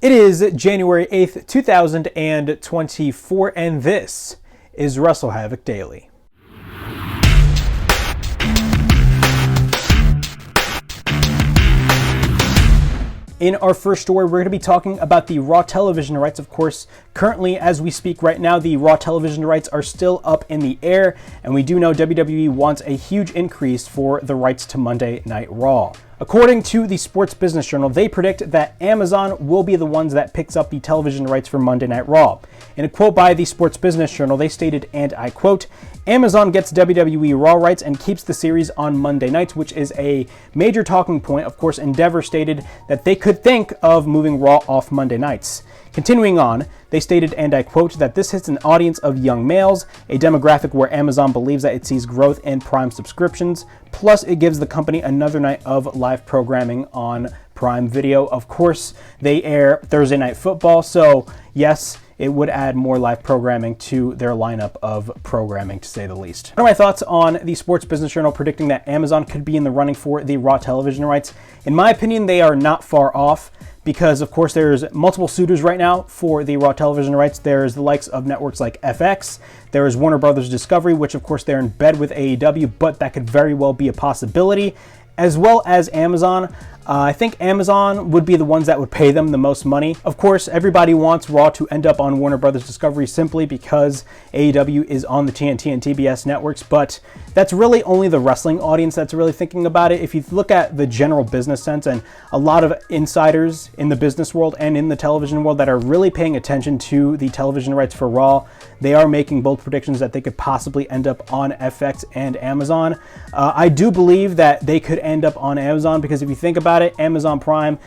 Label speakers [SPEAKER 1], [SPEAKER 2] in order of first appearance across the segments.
[SPEAKER 1] It is January 8th, 2024, and this is WrestleHavoc Daily. In our first story, we're going to be talking about the Raw television rights. Of course, currently, as we speak right now, the Raw television rights are still up in the air, and we do know WWE wants a huge increase for the rights to Monday Night Raw. According to the Sports Business Journal, they predict that Amazon will be the ones that picks up the television rights for Monday Night Raw. In a quote by the Sports Business Journal, they stated, and I quote, "Amazon gets WWE Raw rights and keeps the series on Monday nights," which is a major talking point. Of course, Endeavor stated that they could think of moving Raw off Monday nights. Continuing on, they stated, and I quote, that this hits an audience of young males, a demographic where Amazon believes that it sees growth in Prime subscriptions, plus it gives the company another night of live programming on Prime Video. Of course, they air Thursday Night Football, so yes, it would add more live programming to their lineup of programming, to say the least. What are my thoughts on the Sports Business Journal predicting that Amazon could be in the running for the Raw television rights? In my opinion, they are not far off, because of course there's multiple suitors right now for the Raw television rights. There's the likes of networks like FX, there is Warner Brothers Discovery, which of course they're in bed with AEW, but that could very well be a possibility, as well as Amazon. I think Amazon would be the ones that would pay them the most money. Of course, everybody wants Raw to end up on Warner Brothers Discovery simply because AEW is on the TNT and TBS networks, but that's really only the wrestling audience that's really thinking about it. If you look at the general business sense, and a lot of insiders in the business world and in the television world that are really paying attention to the television rights for Raw, they are making bold predictions that they could possibly end up on FX and Amazon. I do believe that they could end up on Amazon because if you think about it, Amazon Prime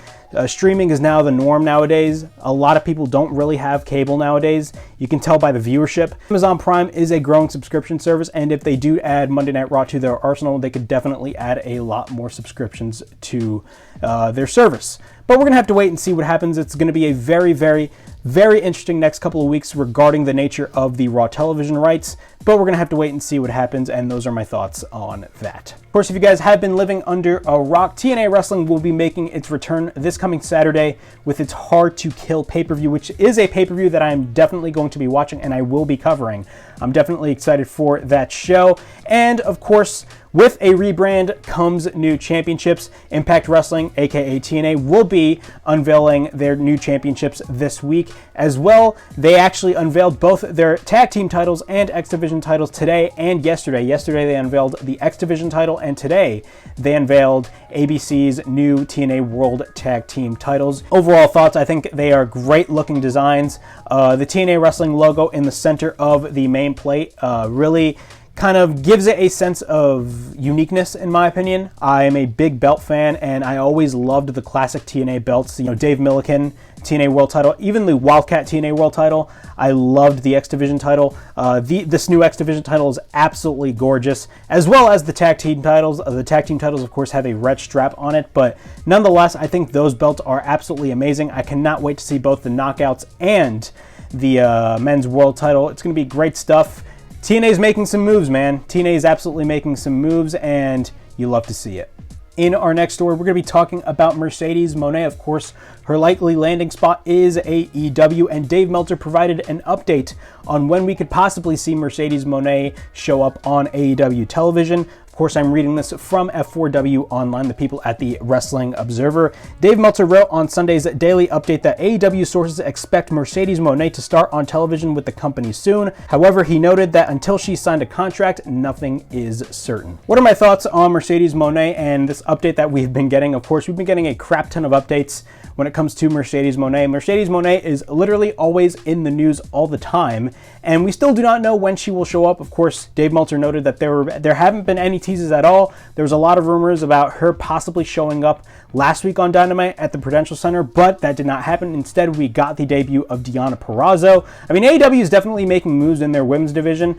[SPEAKER 1] streaming is now the norm nowadays. A lot of people don't really have cable nowadays. You can tell by the viewership. Amazon Prime is a growing subscription service, and if they do add Monday Night Raw to their arsenal, they could definitely add a lot more subscriptions to their service. But we're going to have to wait and see what happens. It's going to be a very, very, very interesting next couple of weeks regarding the nature of the Raw television rights, but we're going to have to wait and see what happens, and those are my thoughts on that. Of course, if you guys have been living under a rock, TNA Wrestling will be making its return this coming Saturday with its Hard to Kill pay-per-view, which is a pay-per-view that I'm definitely going to be watching and I will be covering. I'm definitely excited for that show, and of course, with a rebrand comes new championships. Impact Wrestling, aka TNA, will be unveiling their new championships this week. As well, they actually unveiled both their tag team titles and X Division titles today and yesterday. Yesterday they unveiled the X Division title, and today they unveiled ABC's new TNA World Tag Team titles. Overall thoughts, I think they are great looking designs. The TNA Wrestling logo in the center of the main plate really kind of gives it a sense of uniqueness, in my opinion. I am a big belt fan, and I always loved the classic TNA belts. You know, Dave Milliken, TNA World title, even the Wildcat TNA World title. I loved the X Division title. This new X Division title is absolutely gorgeous, as well as the tag team titles. The tag team titles, of course, have a red strap on it, but nonetheless, I think those belts are absolutely amazing. I cannot wait to see both the Knockouts and the men's world title. It's going to be great stuff. TNA's making some moves, man. TNA is absolutely making some moves, and you love to see it. In our next story, we're going to be talking about Mercedes Moné. Of course, her likely landing spot is AEW, and Dave Meltzer provided an update on when we could possibly see Mercedes Moné show up on AEW television. Of course, I'm reading this from F4W Online, the people at the Wrestling Observer. Dave Meltzer wrote on Sunday's daily update that AEW sources expect Mercedes Moné to start on television with the company soon. However, he noted that until she signed a contract, nothing is certain. What are my thoughts on Mercedes Moné and this update that we've been getting? Of course, we've been getting a crap ton of updates when it comes to Mercedes Moné. Mercedes Moné is literally always in the news all the time, and we still do not know when she will show up. Of course, Dave Meltzer noted that there haven't been any teases at all. There was a lot of rumors about her possibly showing up last week on Dynamite at the Prudential Center, but that did not happen. Instead, we got the debut of Deonna Purrazzo. I mean, AEW is definitely making moves in their women's division.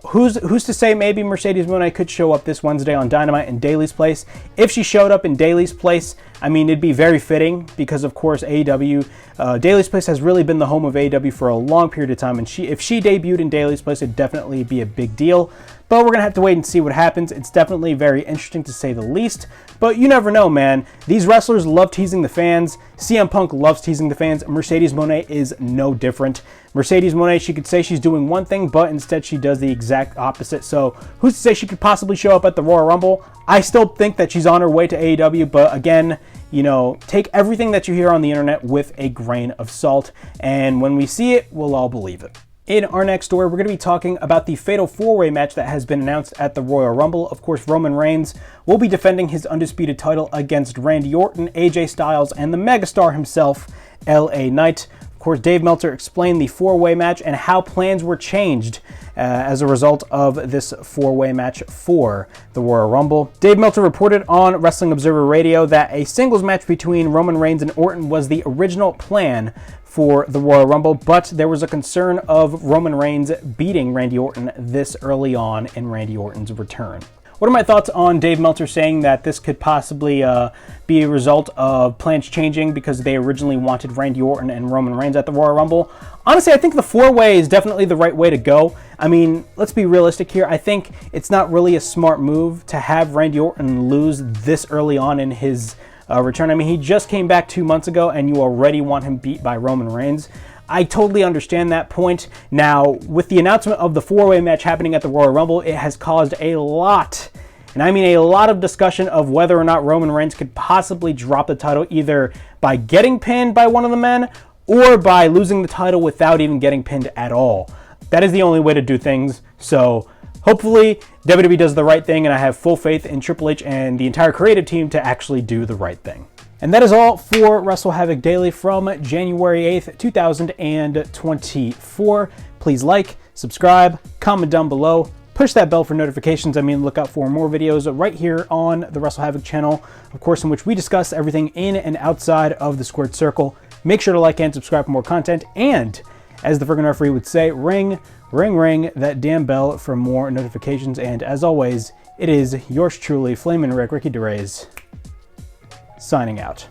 [SPEAKER 1] Who's to say maybe Mercedes Moné could show up this Wednesday on Dynamite in Daly's place? If she showed up in Daly's place, I mean, it'd be very fitting because, of course, AEW, Daly's Place has really been the home of AEW for a long period of time, and if she debuted in Daly's Place, it'd definitely be a big deal. But we're going to have to wait and see what happens. It's definitely very interesting to say the least. But you never know, man. These wrestlers love teasing the fans. CM Punk loves teasing the fans. Mercedes Moné is no different. Mercedes Moné, she could say she's doing one thing, but instead she does the exact opposite. So who's to say she could possibly show up at the Royal Rumble? I still think that she's on her way to AEW, but again, you know, take everything that you hear on the internet with a grain of salt, and when we see it, we'll all believe it. In our next story, we're going to be talking about the Fatal 4-Way match that has been announced at the Royal Rumble. Of course, Roman Reigns will be defending his undisputed title against Randy Orton, AJ Styles, and the megastar himself, LA Knight. Of course, Dave Meltzer explained the 4-way match and how plans were changed as a result of this 4-way match for the Royal Rumble. Dave Meltzer reported on Wrestling Observer Radio that a singles match between Roman Reigns and Orton was the original plan for the Royal Rumble, but there was a concern of Roman Reigns beating Randy Orton this early on in Randy Orton's return. What are my thoughts on Dave Meltzer saying that this could possibly be a result of plans changing because they originally wanted Randy Orton and Roman Reigns at the Royal Rumble? Honestly, I think the 4-way is definitely the right way to go. I mean, let's be realistic here. I think it's not really a smart move to have Randy Orton lose this early on in his return. I mean, he just came back 2 months ago and you already want him beat by Roman Reigns. I totally understand that point. Now, with the announcement of the 4-way match happening at the Royal Rumble, it has caused a lot, and I mean a lot of discussion of whether or not Roman Reigns could possibly drop the title either by getting pinned by one of the men or by losing the title without even getting pinned at all. That is the only way to do things. So hopefully WWE does the right thing, and I have full faith in Triple H and the entire creative team to actually do the right thing. And that is all for WrestleHavoc Daily from January 8th, 2024. Please like, subscribe, comment down below, push that bell for notifications. I mean, look out for more videos right here on the WrestleHavoc channel, of course, in which we discuss everything in and outside of the squared circle. Make sure to like and subscribe for more content, and as the friggin' referee would say, ring, ring, ring that damn bell for more notifications. And as always, it is yours truly, Flamin' Rick, Ricky DeRays, signing out.